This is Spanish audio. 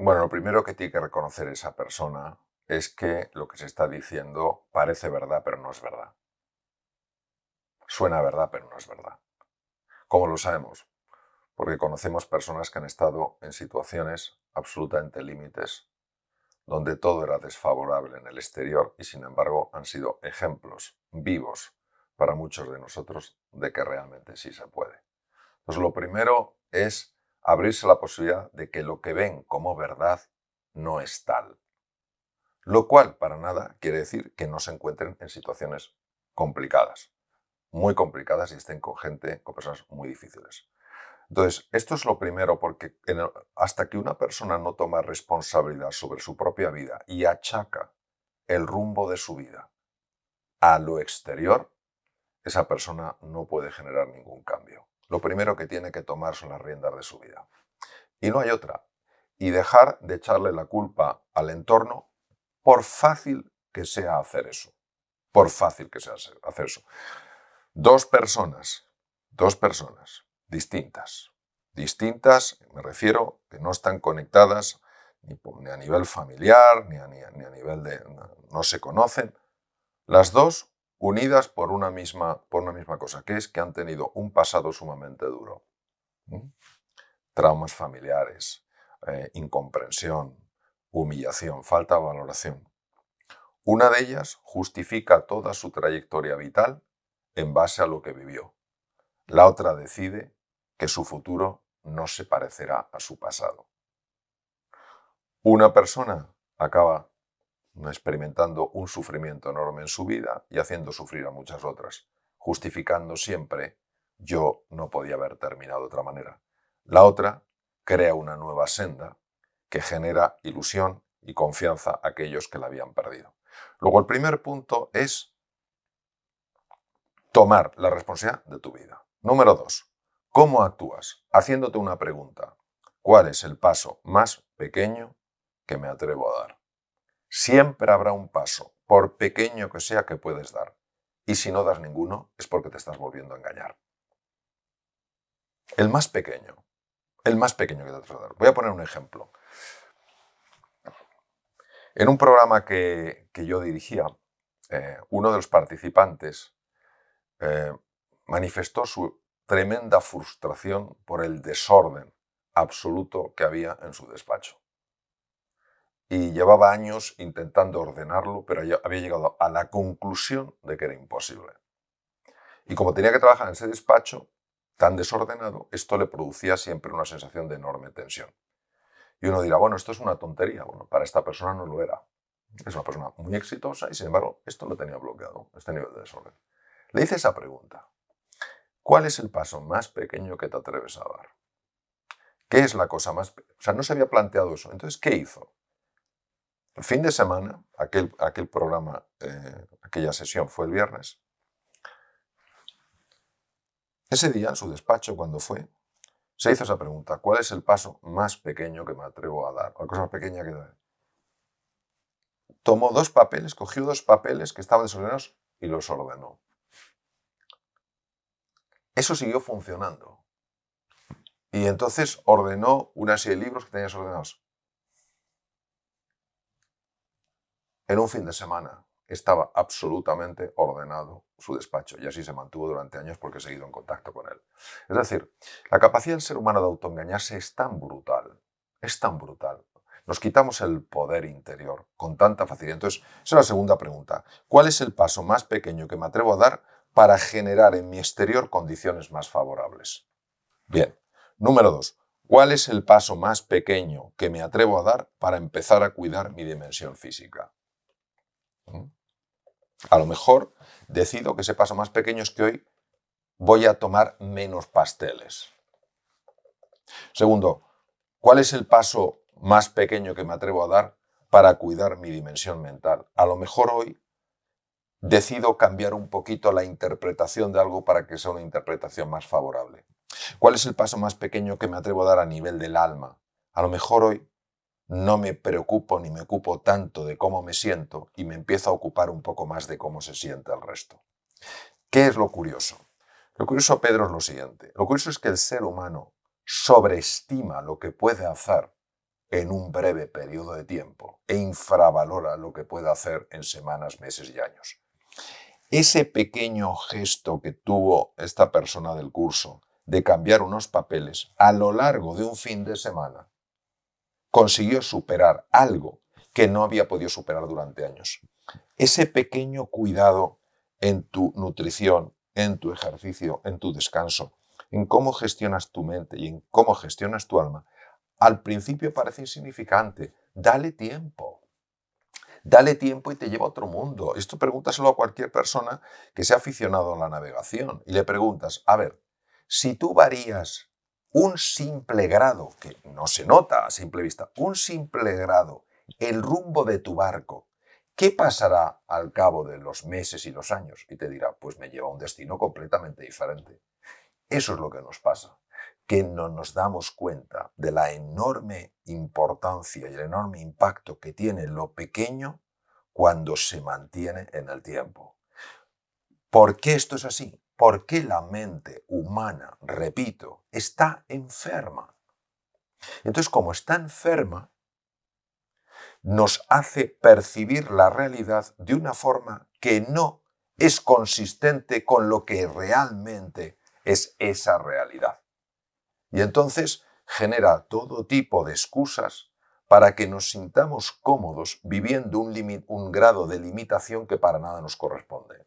Bueno, lo primero que tiene que reconocer esa persona es que lo que se está diciendo parece verdad, pero no es verdad. Suena verdad, pero no es verdad. ¿Cómo lo sabemos? Porque conocemos personas que han estado en situaciones absolutamente límites, donde todo era desfavorable en el exterior y sin embargo han sido ejemplos vivos para muchos de nosotros de que realmente sí se puede. Pues lo primero es abrirse la posibilidad de que lo que ven como verdad no es tal. Lo cual para nada quiere decir que no se encuentren en situaciones complicadas, muy complicadas y estén con gente, con personas muy difíciles. Entonces, esto es lo primero porque hasta que una persona no toma responsabilidad sobre su propia vida y achaca el rumbo de su vida a lo exterior, esa persona no puede generar ningún cambio. Lo primero que tiene que tomar son las riendas de su vida. Y no hay otra. Y dejar de echarle la culpa al entorno por fácil que sea hacer eso. Por fácil que sea hacer eso. Dos personas distintas, me refiero, que no están conectadas ni a nivel familiar, ni a nivel de... no se conocen. Las dos unidas por una misma cosa, que es que han tenido un pasado sumamente duro. Traumas familiares, incomprensión, humillación, falta de valoración. Una de ellas justifica toda su trayectoria vital en base a lo que vivió. La otra decide que su futuro no se parecerá a su pasado. Una persona acaba experimentando un sufrimiento enorme en su vida y haciendo sufrir a muchas otras, justificando siempre yo no podía haber terminado de otra manera. La otra crea una nueva senda que genera ilusión y confianza a aquellos que la habían perdido. Luego, el primer punto es tomar la responsabilidad de tu vida. Número 2. ¿Cómo actúas? Haciéndote una pregunta. ¿Cuál es el paso más pequeño que me atrevo a dar? Siempre habrá un paso, por pequeño que sea, que puedes dar. Y si no das ninguno, es porque te estás volviendo a engañar. El más pequeño que te atreves a dar. Voy a poner un ejemplo. En un programa que yo dirigía, uno de los participantes manifestó su tremenda frustración por el desorden absoluto que había en su despacho. Y llevaba años intentando ordenarlo, pero había llegado a la conclusión de que era imposible. Y como tenía que trabajar en ese despacho tan desordenado, esto le producía siempre una sensación de enorme tensión. Y uno dirá, bueno, esto es una tontería. Bueno, para esta persona no lo era. Es una persona muy exitosa y sin embargo esto lo tenía bloqueado, este nivel de desorden. Le hice esa pregunta. ¿Cuál es el paso más pequeño que te atreves a dar? ¿Qué es la cosa más pequeña? O sea, no se había planteado eso. Entonces, ¿qué hizo? El fin de semana, aquel programa, aquella sesión fue el viernes. Ese día, en su despacho, cuando fue, se hizo esa pregunta. ¿Cuál es el paso más pequeño que me atrevo a dar? O la cosa más pequeña que dar. Tomó cogió dos papeles que estaban desordenados y los ordenó. Eso siguió funcionando. Y entonces ordenó una serie de libros que tenía desordenados. En un fin de semana estaba absolutamente ordenado su despacho y así se mantuvo durante años porque he seguido en contacto con él. Es decir, la capacidad del ser humano de autoengañarse es tan brutal, es tan brutal. Nos quitamos el poder interior con tanta facilidad. Entonces, esa es la segunda pregunta. ¿Cuál es el paso más pequeño que me atrevo a dar para generar en mi exterior condiciones más favorables? Bien. Número 2. ¿Cuál es el paso más pequeño que me atrevo a dar para empezar a cuidar mi dimensión física? A lo mejor decido que ese paso más pequeño es que hoy voy a tomar menos pasteles. Segundo, ¿cuál es el paso más pequeño que me atrevo a dar para cuidar mi dimensión mental? A lo mejor hoy decido cambiar un poquito la interpretación de algo para que sea una interpretación más favorable. ¿Cuál es el paso más pequeño que me atrevo a dar a nivel del alma? A lo mejor hoy no me preocupo ni me ocupo tanto de cómo me siento y me empiezo a ocupar un poco más de cómo se siente el resto. ¿Qué es lo curioso? Lo curioso, Pedro, es lo siguiente. Lo curioso es que el ser humano sobreestima lo que puede hacer en un breve periodo de tiempo e infravalora lo que puede hacer en semanas, meses y años. Ese pequeño gesto que tuvo esta persona del curso de cambiar unos papeles a lo largo de un fin de semana consiguió superar algo que no había podido superar durante años. Ese pequeño cuidado en tu nutrición, en tu ejercicio, en tu descanso, en cómo gestionas tu mente y en cómo gestionas tu alma, al principio parece insignificante. Dale tiempo. Dale tiempo y te lleva a otro mundo. Esto pregúntaselo a cualquier persona que sea aficionado a la navegación y le preguntas, a ver, si tú varías un simple grado, que no se nota a simple vista, un simple grado, el rumbo de tu barco, ¿qué pasará al cabo de los meses y los años? Y te dirá, pues me lleva a un destino completamente diferente. Eso es lo que nos pasa, que no nos damos cuenta de la enorme importancia y el enorme impacto que tiene lo pequeño cuando se mantiene en el tiempo. ¿Por qué esto es así? Porque la mente humana, repito, está enferma. Entonces, como está enferma, nos hace percibir la realidad de una forma que no es consistente con lo que realmente es esa realidad. Y entonces genera todo tipo de excusas para que nos sintamos cómodos viviendo un grado de limitación que para nada nos corresponde.